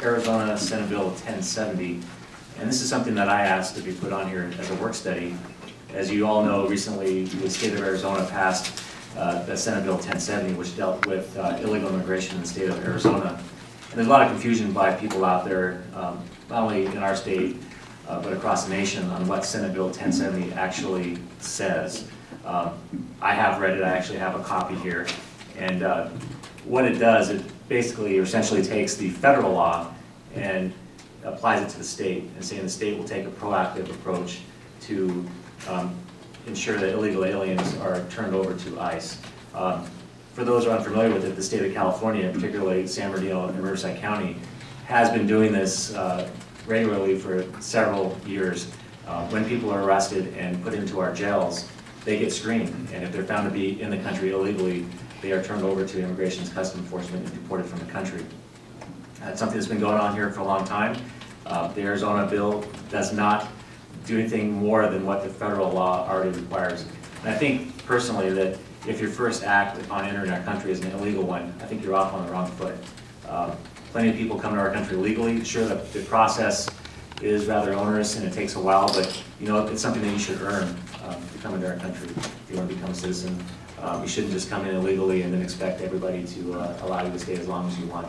Arizona Senate Bill 1070, and this is something that I asked to be put on here as a work study. As you all know, recently the state of Arizona passed the Senate Bill 1070, which dealt with illegal immigration in the state of Arizona. And there's a lot of confusion by people out there, not only in our state, but across the nation, on what Senate Bill 1070 actually says. I have read it. I actually have a copy here. And what it does, it basically or essentially takes the federal law and applies it to the state, and saying the state will take a proactive approach to ensure that illegal aliens are turned over to ICE. For those who are unfamiliar with it, the state of California, particularly San Bernardino and Riverside County, has been doing this regularly for several years. When people are arrested and put into our jails, they get screened, and if they're found to be in the country illegally, they are turned over to Immigration's Customs Enforcement and deported from the country. That's something that's been going on here for a long time. The Arizona bill does not do anything more than what the federal law already requires. And I think personally that if your first act upon entering our country is an illegal one, I think you're off on the wrong foot. Plenty of people come to our country legally. Sure, the process is rather onerous and it takes a while, but you know, it's something that you should earn to come into our country if you want to become a citizen. You shouldn't just come in illegally and then expect everybody to allow you to stay as long as you want.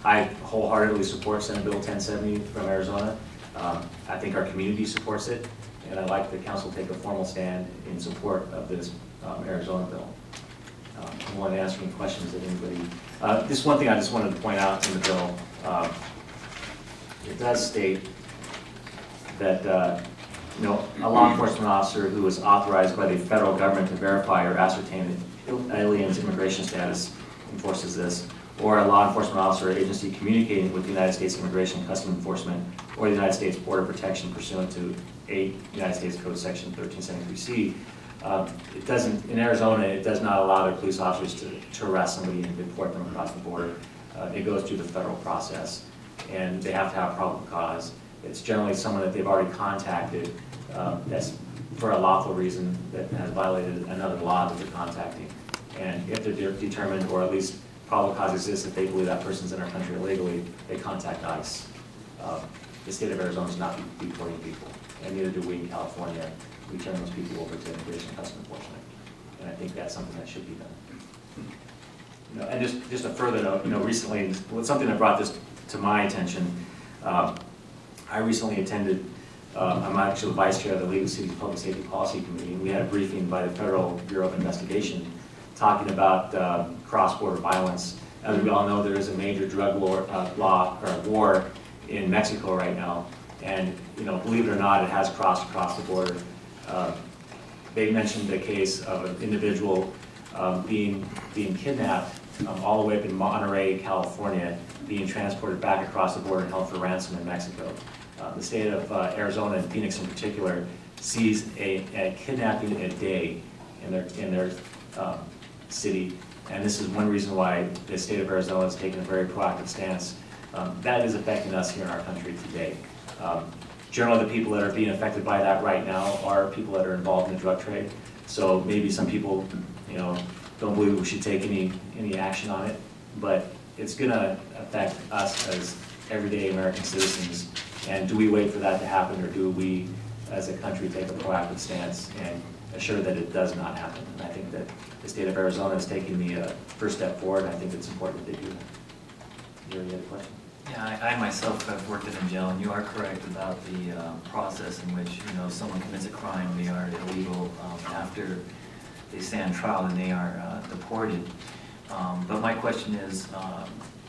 I wholeheartedly support Senate Bill 1070 from Arizona. I think our community supports it, and I'd like the council to take a formal stand in support of this Arizona bill. I want to ask any questions that anybody. This one thing I just wanted to point out in the bill. It does state that you know, a law enforcement officer who is authorized by the federal government to verify or ascertain an alien's immigration status enforces this, or a law enforcement officer or agency communicating with the United States Immigration and Customs Enforcement or the United States Border Protection pursuant to 8 United States Code Section 1373C. It doesn't, in Arizona, it does not allow their police officers to arrest somebody and deport them across the border. It goes through the federal process, and they have to have probable cause. It's generally someone that they've already contacted that's for a lawful reason that has violated another law that they're contacting. And if they're determined, or at least probable cause exists, if they believe that person's in our country illegally, they contact ICE. The state of Arizona is not deporting people, and neither do we in California. We turn those people over to Immigration and Customs Enforcement, and I think that's something that should be done. You know, and just a further note, you know, recently, something that brought this to my attention. I recently attended. I'm actually the vice chair of the League of Cities Public Safety Policy Committee, and we had a briefing by the Federal Bureau of Investigation talking about cross-border violence. As we all know, there is a major drug war in Mexico right now, and you know, believe it or not, it has crossed across the border. They mentioned the case of an individual being kidnapped all the way up in Monterey, California, being transported back across the border and held for ransom in Mexico. The state of Arizona, and Phoenix in particular, sees a kidnapping a day in their city, and this is one reason why the state of Arizona has taken a very proactive stance. That is affecting us here in our country today. Generally, the people that are being affected by that right now are people that are involved in the drug trade. So maybe some people, you know, don't believe we should take any action on it, but it's going to affect us as everyday American citizens. And do we wait for that to happen, or do we, as a country, take a proactive stance and assure that it does not happen? And I think that the state of Arizona is taking the first step forward, and I think it's important that they do that. Do you have any other question? Yeah, I myself have worked in a jail, and you are correct about the process in which, you know, someone commits a crime, they are illegal after they stand trial and they are deported. But my question is,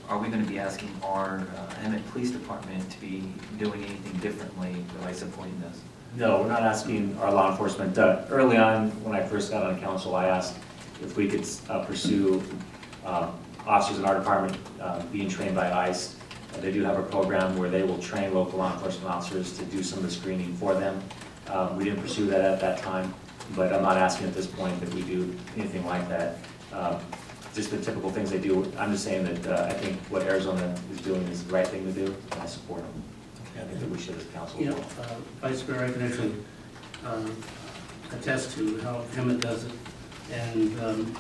are we going to be asking our Hemet Police Department to be doing anything differently by supporting this? No, we're not asking our law enforcement. Early on, when I first got on council, I asked if we could pursue officers in our department being trained by ICE. They do have a program where they will train local law enforcement officers to do some of the screening for them. We didn't pursue that at that time, but I'm not asking at this point that we do anything like that. Just the typical things they do. I'm just saying that I think what Arizona is doing is the right thing to do, and I support them. Okay. I think that we should as a council. You know, Vice Mayor, I can actually attest to how Hemet does it, and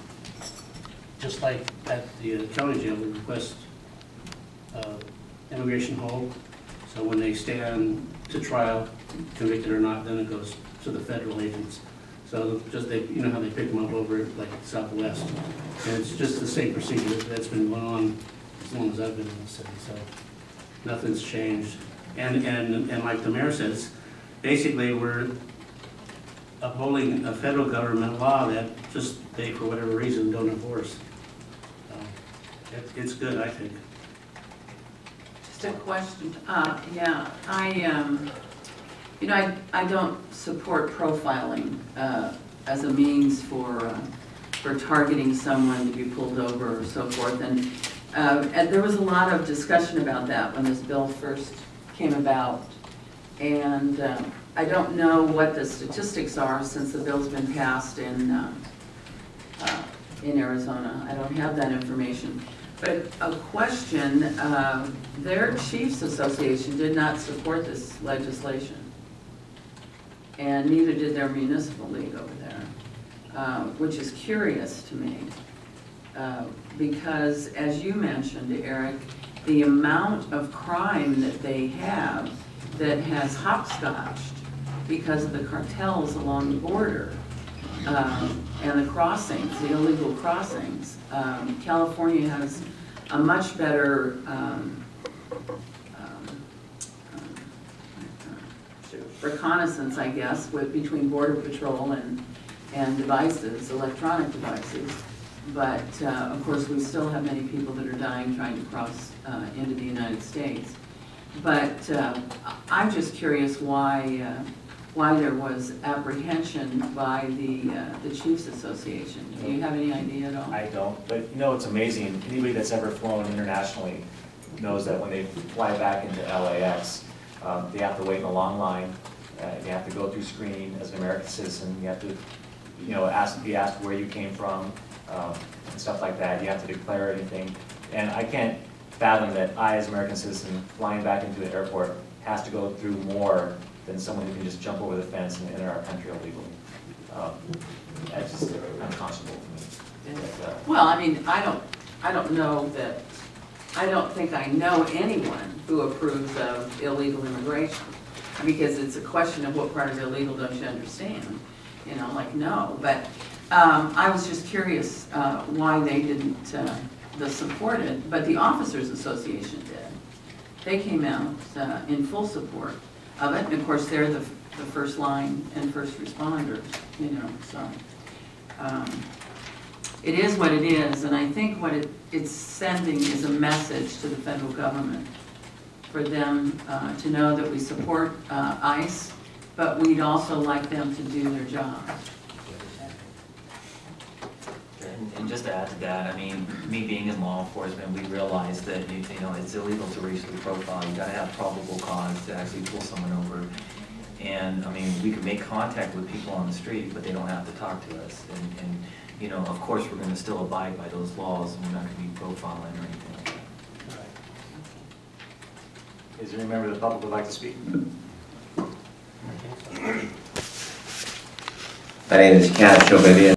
just like at the county jail, we request immigration hold. So when they stand to trial, convicted or not, then it goes to the federal agents. So just they, you know how they pick them up over like Southwest. And it's just the same procedure that's been going on as long as I've been in the city. So nothing's changed. And like the mayor says, basically we're upholding a federal government law that just they, for whatever reason, don't enforce. It's good, I think. Just a question. Yeah, you know, I don't support profiling as a means for targeting someone to be pulled over or so forth. And there was a lot of discussion about that when this bill first came about. And I don't know what the statistics are since the bill's been passed in Arizona. I don't have that information. But a question, their Chiefs Association did not support this legislation. And neither did their municipal league over there, which is curious to me. Because as you mentioned, Eric, the amount of crime that they have that has hopscotched because of the cartels along the border and the crossings, the illegal crossings. California has a much better reconnaissance, I guess, between Border Patrol and devices, electronic devices. But of course, we still have many people that are dying trying to cross into the United States. But I'm just curious why there was apprehension by the Chiefs Association. Do you have any idea at all? I don't, but you know, it's amazing. Anybody that's ever flown internationally knows that when they fly back into LAX, they have to wait in a long line. They have to go through screening as an American citizen. You have to, you know, be asked where you came from and stuff like that. You have to declare anything. And I can't fathom that I, as an American citizen, flying back into the airport, has to go through more than someone who can just jump over the fence and enter our country illegally. That's just unconscionable to me. But, well, I mean, I don't know that. I don't think I know anyone who approves of illegal immigration, because it's a question of what part of illegal don't you understand. You know, like no. But I was just curious why they didn't support it, but the Officers Association did. They came out in full support of it. And of course, they're the first line and first responders, you know, so. It is what it is, and I think what it's sending is a message to the federal government for them to know that we support ICE, but we'd also like them to do their job. And just to add to that, I mean, me being in law enforcement, we realize that you know it's illegal to racially profile. You got to have probable cause to actually pull someone over. And I mean, we can make contact with people on the street, but they don't have to talk to us. And you know, of course, we're going to still abide by those laws, and we're not going to be profiling or anything like that. Right. Is there any member of the public who would like to speak? My name is Kat Chovivian.